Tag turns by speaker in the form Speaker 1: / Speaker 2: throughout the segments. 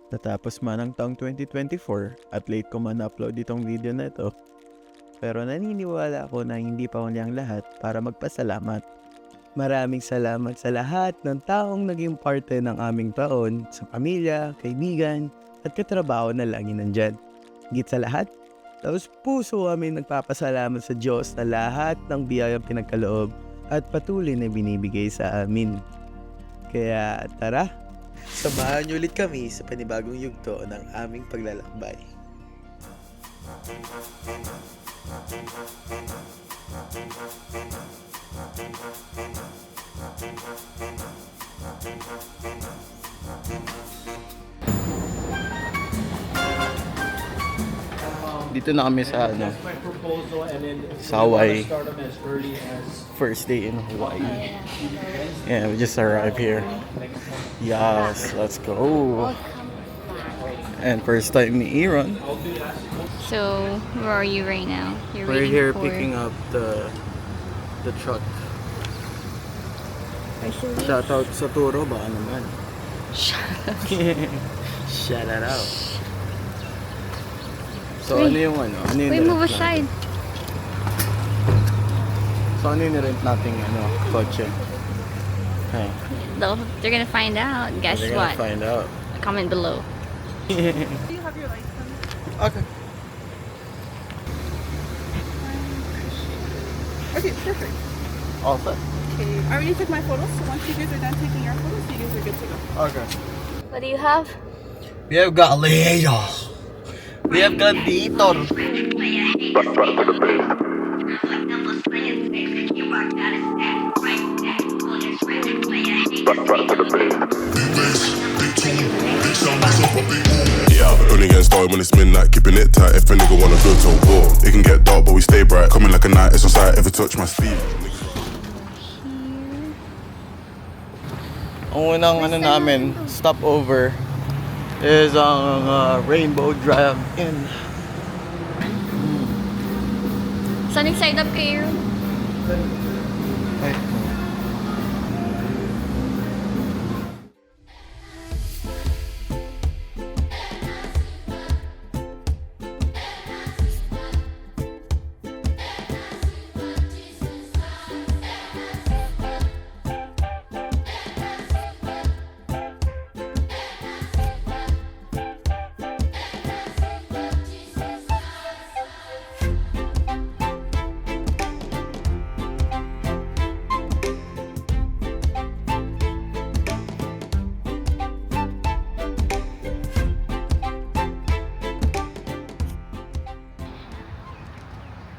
Speaker 1: Natapos man ang taong 2024 at late ko man upload itong video na ito. Pero naniniwala ako na hindi pa huli ang lahat para magpasalamat. Maraming salamat sa lahat ng taong naging parte ng aming taon, sa pamilya, kaibigan, at katrabaho na lagi nandyan. Higit sa lahat, taos puso kami nagpapasalamat sa Diyos na lahat ng biyayang pinagkaloob at patuloy na binibigay sa amin. Kaya tara, samahan niyo ulit kami sa panibagong yugto ng aming paglalakbay. Dito na kami sa sa Hawaii. First day in Hawaii. Yeah, we just arrived here. Yes, let's go. And first time ni Aaron.
Speaker 2: So, where are you right now? You're
Speaker 1: We're
Speaker 2: waiting
Speaker 1: here
Speaker 2: for...
Speaker 1: picking up the truck.
Speaker 2: Actually,
Speaker 1: Shoutout sa Turo, baka naman. Shout it out. So
Speaker 2: Uy.
Speaker 1: ano yung ano? Ano yung
Speaker 2: Wait,
Speaker 1: nirent
Speaker 2: move
Speaker 1: natin?
Speaker 2: aside.
Speaker 1: So ano yung nirent nating kotse? Okay.
Speaker 2: They're gonna find out. Guess
Speaker 1: We're
Speaker 2: what?
Speaker 1: gonna find out.
Speaker 2: Comment below.
Speaker 3: Do you have your license?
Speaker 1: Okay.
Speaker 3: Okay, perfect.
Speaker 1: All set.
Speaker 3: Okay, I already took my photos, so once you guys are done taking your photos, you guys are good to go.
Speaker 1: Okay.
Speaker 2: What do you have?
Speaker 1: We have got Leo. We have got Dito.
Speaker 4: Yeah, only getting started when it's midnight. Keeping it tight if a nigga wanna go to war. It can get dark, but we stay bright. Coming like a night, it's on sight. Ever touch my sleeve?
Speaker 1: Ang unang namin, stopover is ang Rainbow Drive Inn.
Speaker 2: Saan side up kayo?
Speaker 1: Ay.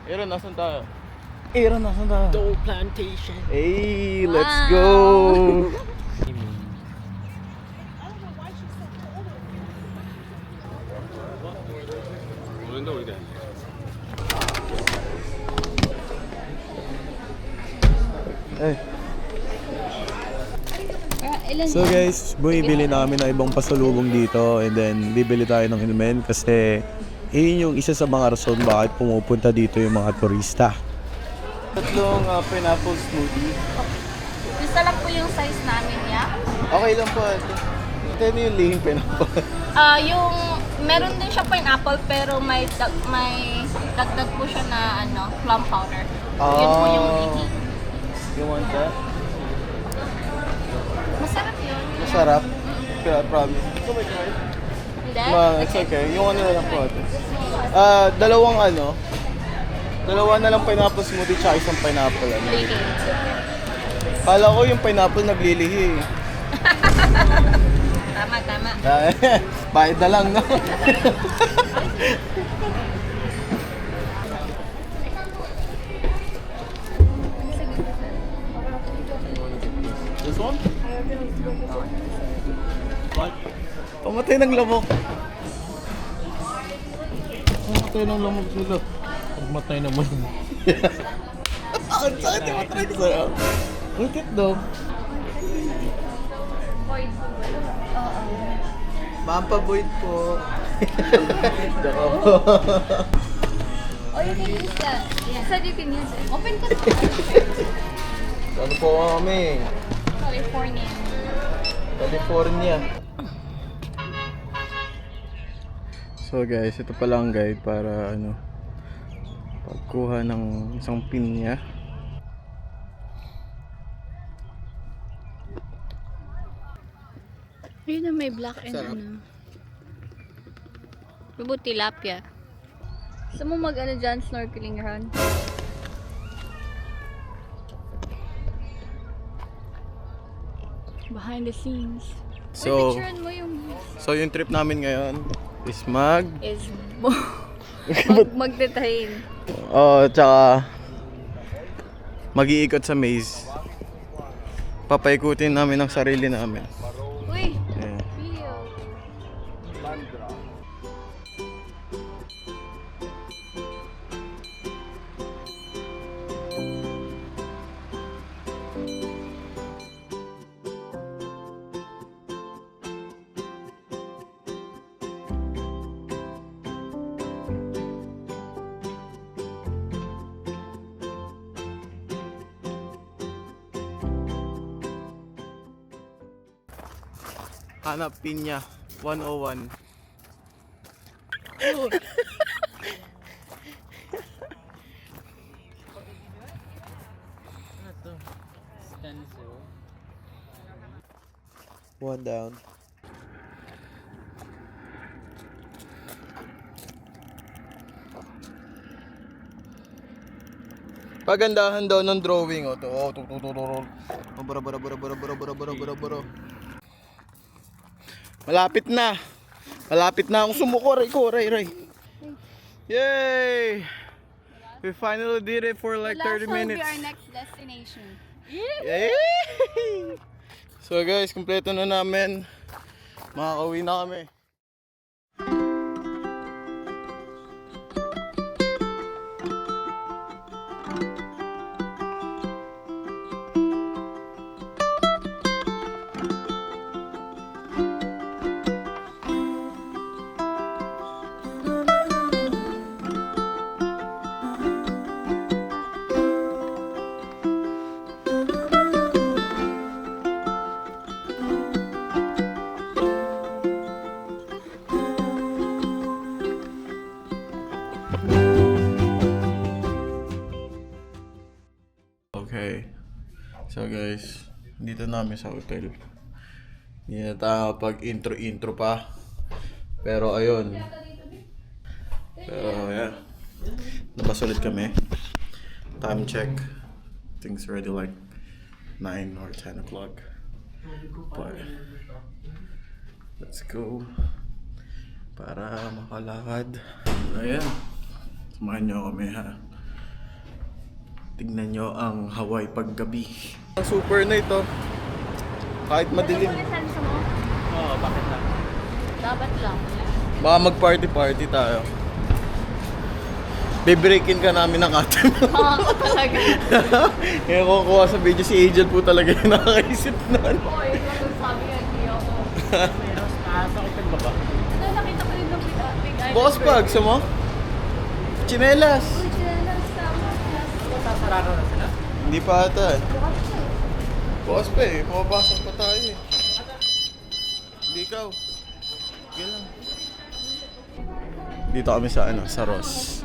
Speaker 1: Aaron, nasan tayo? Aaron, nasan tayo?
Speaker 5: Dole Plantation.
Speaker 1: Hey, let's
Speaker 2: Wow.
Speaker 1: go! Eh. So guys, bumibili na kami ng ibang pasalubong dito and then bibili tayo ng inumin kasi yun yung isa sa mga rason bakit pumupunta dito yung mga turista. Tatlong pineapple smoothie.
Speaker 2: Isa lang po yung size namin, yeah?
Speaker 1: Okay lang po. Ito yung lihing pineapple.
Speaker 2: Yung meron din siya pineapple pero may dagdag po siya na plum powder. Yun po yung lihi.
Speaker 1: You want that?
Speaker 2: Masarap yun.
Speaker 1: Masarap. I promise.
Speaker 2: Hindi?
Speaker 1: It's okay. Yung ano na lang po ate. Dalawa na lang pineapple smoothie tsaka isang pineapple.
Speaker 2: Lihi.
Speaker 1: Kala ko yung pineapple naglilihi.
Speaker 2: Tama.
Speaker 1: Bayad na lang, no? This one? What? Pamatay ng lamok. Pamatay ng lamok sila.
Speaker 5: Pagmatay naman.
Speaker 1: Ang sakit yung matry ko sa'yo. Ang cute daw. Mampa Boyd po. Daka po.
Speaker 2: Oh, you can use that. Yeah. Said you can use it. Open ka na.
Speaker 1: Ano po kami?
Speaker 2: California.
Speaker 1: California. So guys, ito pala ang guide para ano, pagkuha ng isang pinya.
Speaker 2: Ayun na, may black and
Speaker 1: Sarap.
Speaker 2: ano. Lubo tilapia. Gusto mo mag ano dyan, snorkeling run? Behind the scenes.
Speaker 1: So,
Speaker 2: Picturean mo yung
Speaker 1: yung trip namin ngayon is
Speaker 2: is magte-train.
Speaker 1: tsaka mag-iikot sa maze. Papaikutin namin ang sarili namin.
Speaker 2: Uy!
Speaker 1: Ayan.
Speaker 2: Video.
Speaker 1: Hanap pinya 101. One down. Pagandahan daw ng drawing to. Bara. Malapit na. Malapit na akong sumuko. Ray. Yay! We finally did it for like 30 minutes.
Speaker 2: Last will be our next destination.
Speaker 1: Yay! So guys, kompleto na namin. Makakauwi na kami. Okay. So guys, dito namin sa hotel. Hindi na tayo pag intro pa. Pero ayun. Pero yeah. Labas ulit kami. Time check. Things already like 9 or 10 o'clock. But let's go. Para makalakad. Ayan. Samahan nyo kami ha. Tignan nyo ang Hawaii paggabi. Ang super na ito. Kahit madilim.
Speaker 2: Lisensa mo?
Speaker 5: Oo, bakit lang?
Speaker 2: Dapat lang.
Speaker 1: Baka mag-party tayo. Bibreakin ka namin ng ate mo.
Speaker 2: Oo, talaga.
Speaker 1: Ngayon kukuha sa video si Angel po talaga yung nakakaisip nun.
Speaker 2: Oo, yun lang sabi nga hindi ako.
Speaker 5: Meron sa kitang baba.
Speaker 2: Ano, nakita ko din ng Big Island.
Speaker 1: Bukas pa, gusto mo? Chinelas.
Speaker 2: Uy, chinelas tama.
Speaker 5: Sasarado na sila?
Speaker 1: Hindi pa ata eh. Bukas pa eh, pumapasok pa tayo eh. Hindi ikaw. Sige lang. Dito kami sa sa Ross.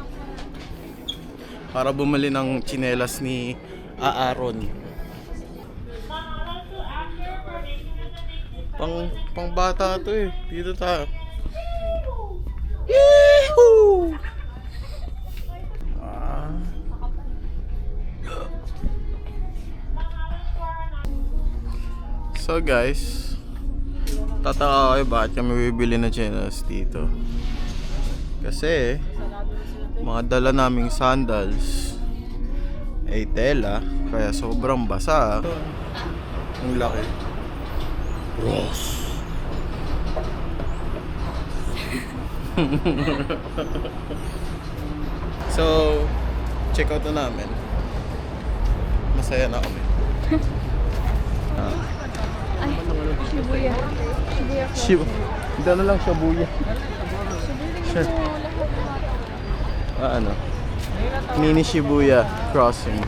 Speaker 1: Para bumili ng tsinelas ni Aaron. Pang bata to eh. Dito tayo. Yee-hoo! So guys, tataka kayo bakit kami bibili ng tsinelas dito. Kasi mga dala naming sandals ay tela, kaya sobrang basa. Ang laki. Ross. So, check out na namin. Masaya na kami.
Speaker 2: Ay, Shibuya. Shibuya Crossing.
Speaker 1: Shibu. Ito na lang Shibuya.
Speaker 2: Shibuya mo lahat.
Speaker 1: Ano? Mini Shibuya Crossing.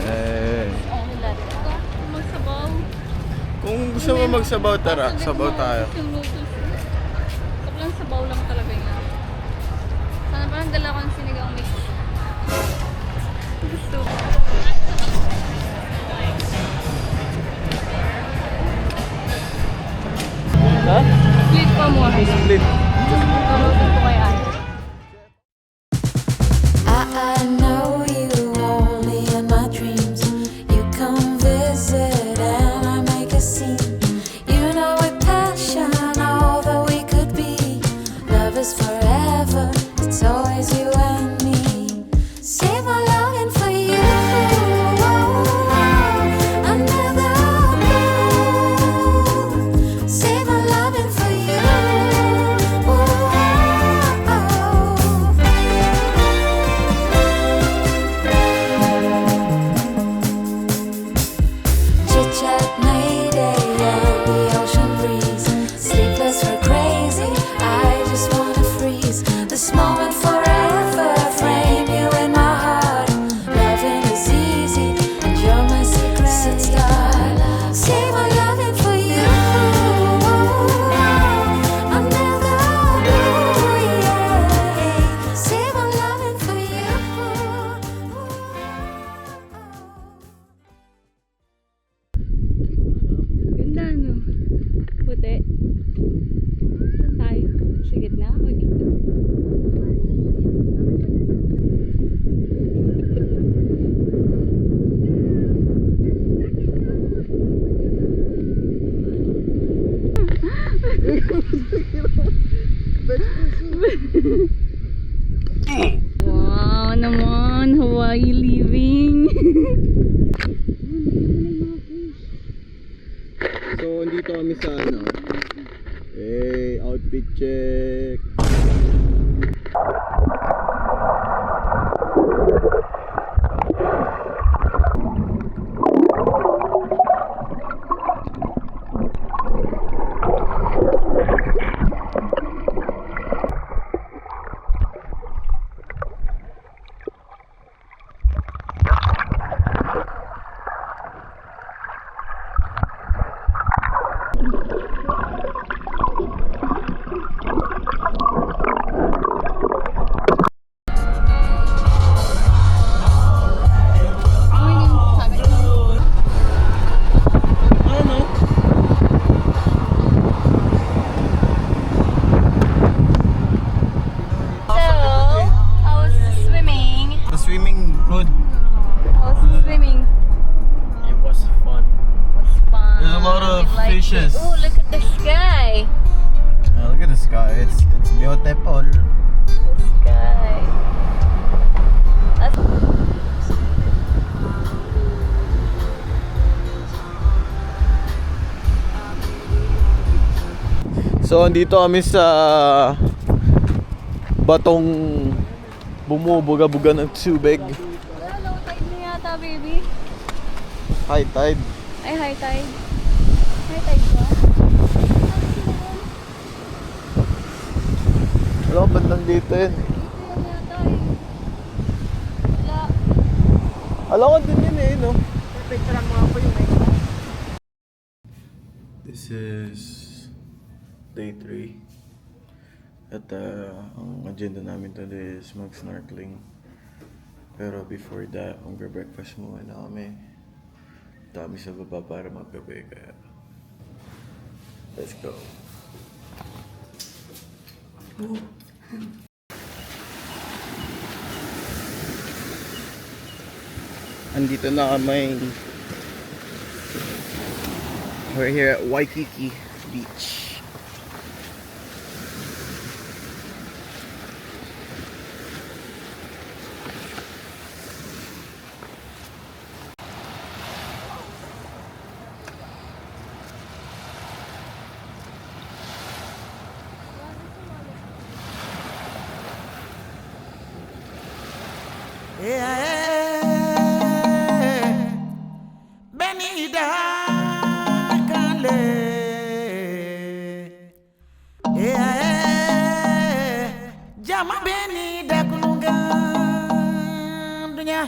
Speaker 1: Eh.
Speaker 2: Magsabaw.
Speaker 1: Kung gusto mo magsabaw, tara. Sabaw tayo.
Speaker 2: Yung lotus. Tapos lang sabaw lang yung dalawang sinigang mix. Gusto ko.
Speaker 1: Ha?
Speaker 2: Split pa mo.
Speaker 1: Split.
Speaker 2: Tulutin ko kay Ate.
Speaker 6: I know you only in my dreams. You come visit and I make a scene. You know with passion all that we could be. Love is forever, it's always you and me. Save my longing for you. Another blue. Save my loving for you. Chit-chat, Mayday, and the ocean breeze. Sleepless, we're crazy, I just wanna freeze. This moment forever, frame you in my heart. Loving is easy, and you're my secret star. Save my loving for you. Another blue, yeah. Save my loving for you.
Speaker 2: Ganda, no? Puti. Saan tayo? Sa gitna o dito? Wow naman! Hawaii living!
Speaker 1: So, dito kami sa ano? Outfit check. Swimming good.
Speaker 2: How's swimming?
Speaker 5: It was fun.
Speaker 2: Was fun.
Speaker 1: There's a lot of
Speaker 2: We liked
Speaker 1: fishes.
Speaker 2: it. Oh, look at the sky.
Speaker 1: Look at the sky. It's beautiful.
Speaker 2: The sky. That's
Speaker 1: So, andito kami sa batong bumubuga-buga ng tubig.
Speaker 2: low tide na yata, baby.
Speaker 1: High tide.
Speaker 2: Ay, high tide. High tide ba?
Speaker 1: Wala ko ba't nandito yun?
Speaker 2: Dito yan yata eh. Wala.
Speaker 1: Alam ko din yun eh, no?
Speaker 5: Picture lang mga po yung may.
Speaker 1: This is day 3. At ang agenda namin today is mag-snorkeling. Pero before that, breakfast muna kami. Dami sa baba para magkape kaya let's go. Andito na kami. We're here at Waikiki Beach.
Speaker 7: Jama beni dakulungan dunia.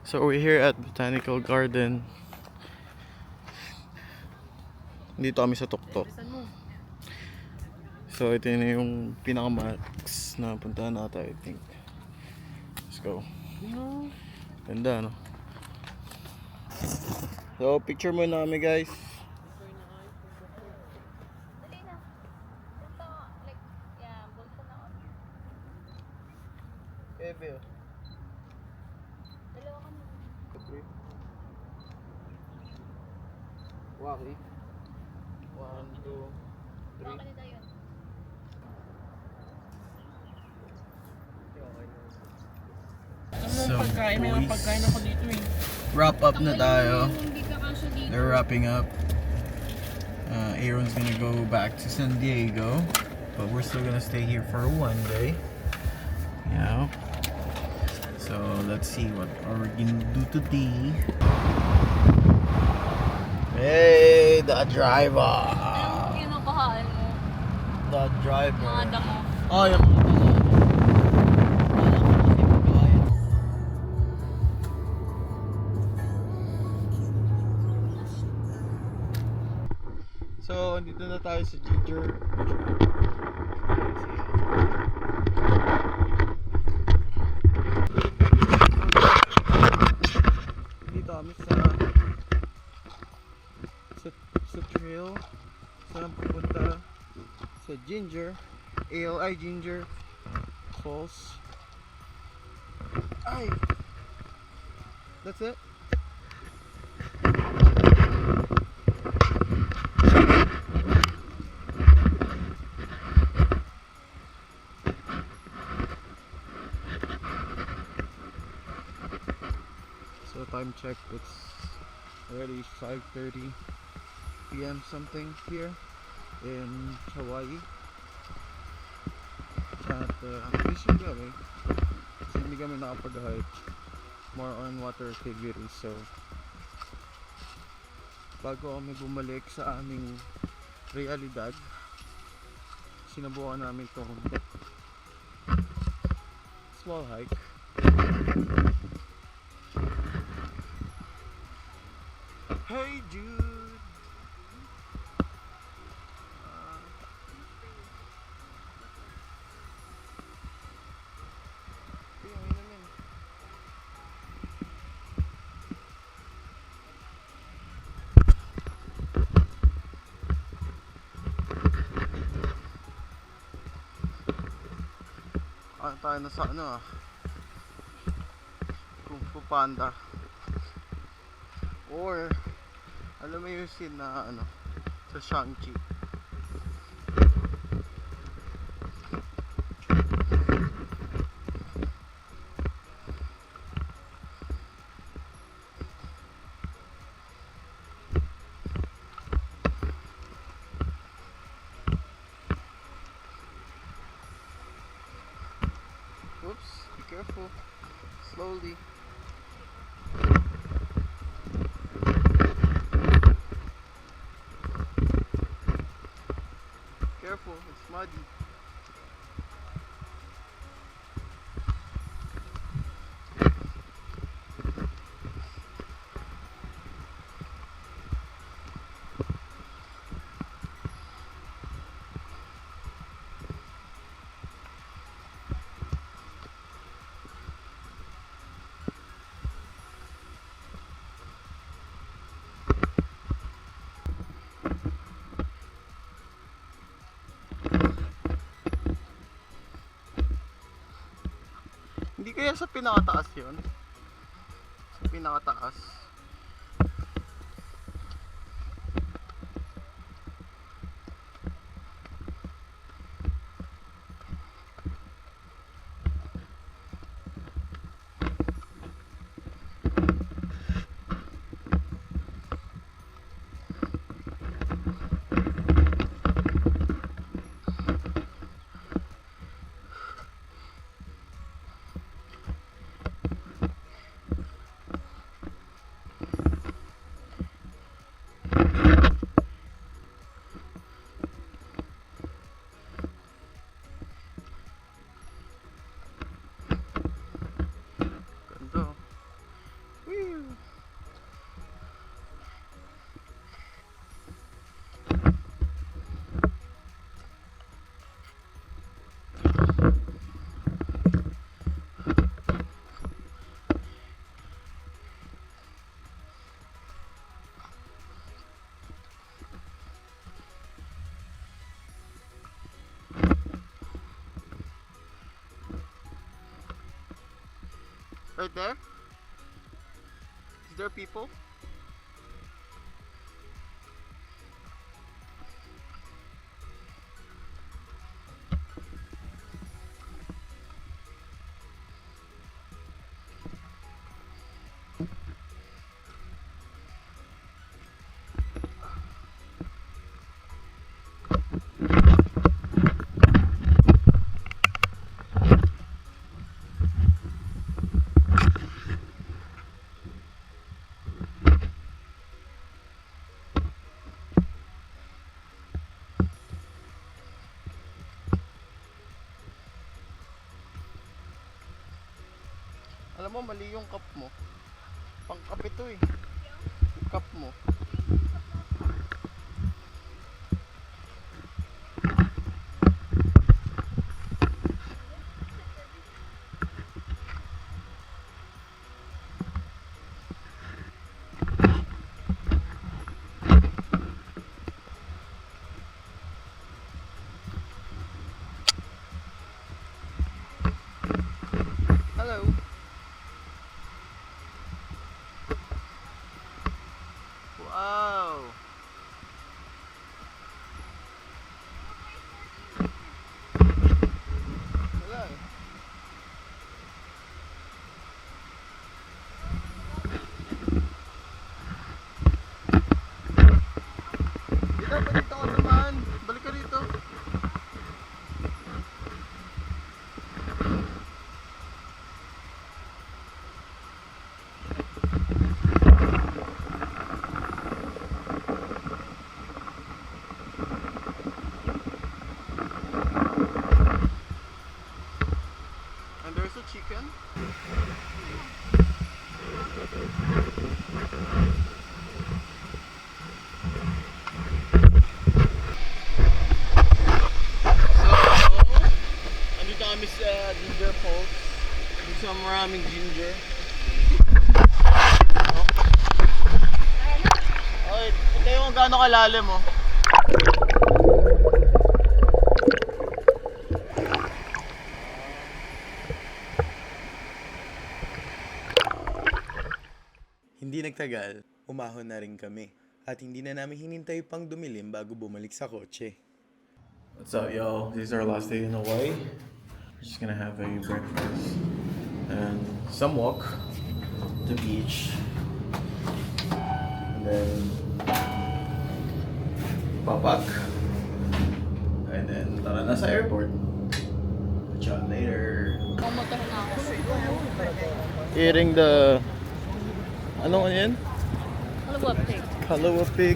Speaker 1: So we're here at Botanical Garden. Dito kami sa Tuktok. So ito na yung pinaka-max na puntahan natin, I think. Let's go. Ganda, no? So picture muna kami, guys.
Speaker 2: Dali na. Punta, like, yeah, bulsa na ako.
Speaker 1: Ebe, oh.
Speaker 2: Dalawa kami.
Speaker 1: Waki. 1, 2, 3.
Speaker 2: Okay na yun.
Speaker 1: So,
Speaker 5: May mga pagkain ako dito eh.
Speaker 1: wrap up na tayo.
Speaker 2: Hindi ka kasya dito.
Speaker 1: They're wrapping up. Aaron's gonna go back to San Diego, but we're still gonna stay here for one day. Yeah. So let's see what are we gonna do today. Hey, the driver.
Speaker 2: Anong kinukuhaan mo?
Speaker 1: The driver.
Speaker 2: Mga damo.
Speaker 1: Oh, yung mga damo. So, andito na tayo sa Ginger. Dito kami sa trail. Saan pupunta sa Ginger. ALI Ginger Falls. Ay! That's it? So time check, it's already 5:30 p.m. something here in Hawaii. At fishing kami kasi hindi kami nakapag-hike, more on water activities. So bago kami bumalik sa aming realidad, sinubukan namin itong small hike. Hey Jude! Tayo na sa Kung Fu Panda, or alam mo yung scene na sa Shang-Chi. Oops, be careful. Slowly. Careful, it's muddy. Hindi kaya sa pinakataas yun? Sa pinakataas. Right there? Is there people? Alam mo, mali yung cup mo. Pang-cup ito eh. Cup mo. Hello. Wow. Wala eh. Dito, dito ka naman. Balik ka dito. And there's a chicken. So, andito kami sa Ginger Falls. Dito sa maraming ginger. Okay, ito yung gaano kalalim mo. Hindi nagtagal, umahon na rin kami. At hindi na namin hinintay pang dumilim bago bumalik sa kotse. What's up, y'all? This is our last day in Hawaii. We're just gonna have a breakfast and some walk to the beach. And then papak. And then tara na sa airport. Catch you later.
Speaker 2: Pumotor na ako.
Speaker 1: Eating the... Ano yan?
Speaker 2: Halwa pig.
Speaker 1: Halwa pig.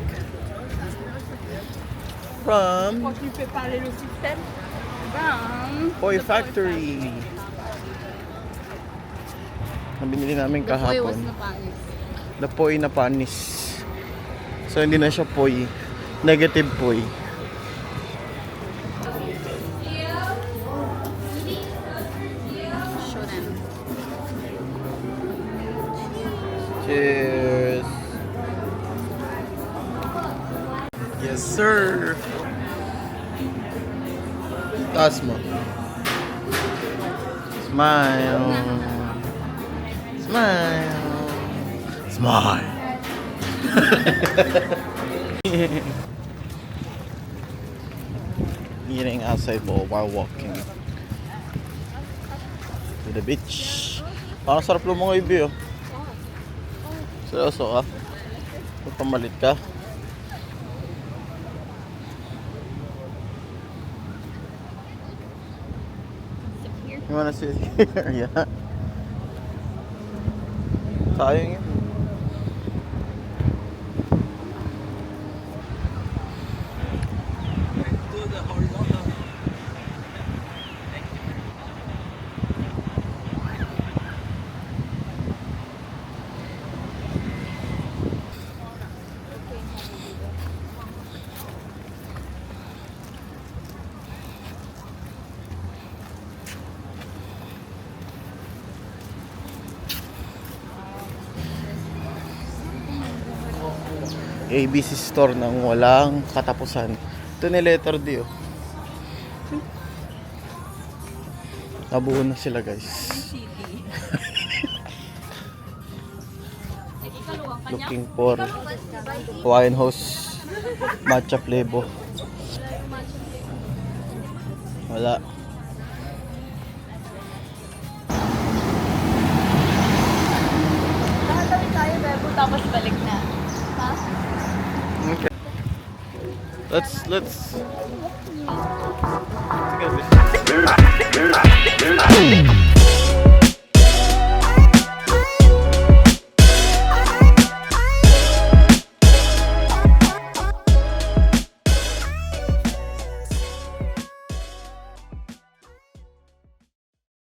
Speaker 1: From
Speaker 3: Quand tu fais parler le système,
Speaker 1: Poi Factory. Nabinili namin
Speaker 2: The boy was
Speaker 1: kahapon.
Speaker 2: na panis.
Speaker 1: The poi na panis. So hindi na siya poi. Negative poi.
Speaker 2: Show them.
Speaker 1: Cheers. Yes, sir. Taas mo. Smile. Smile. Smile. Eating outside bowl while walking to the beach. Parang sarap lumangoy, Bi, oh. Seryoso ka? Kung pamalit ka? You wanna sit here? Yeah. Sayang yun. ABC store nang walang katapusan. Ito ni letter D, oh. Nabuo na sila, guys. looking for Hawaiian House matcha flavor. Wala.
Speaker 2: Nakatabi tayo, Bebo, tapos balik na. Ha?
Speaker 1: Let's go.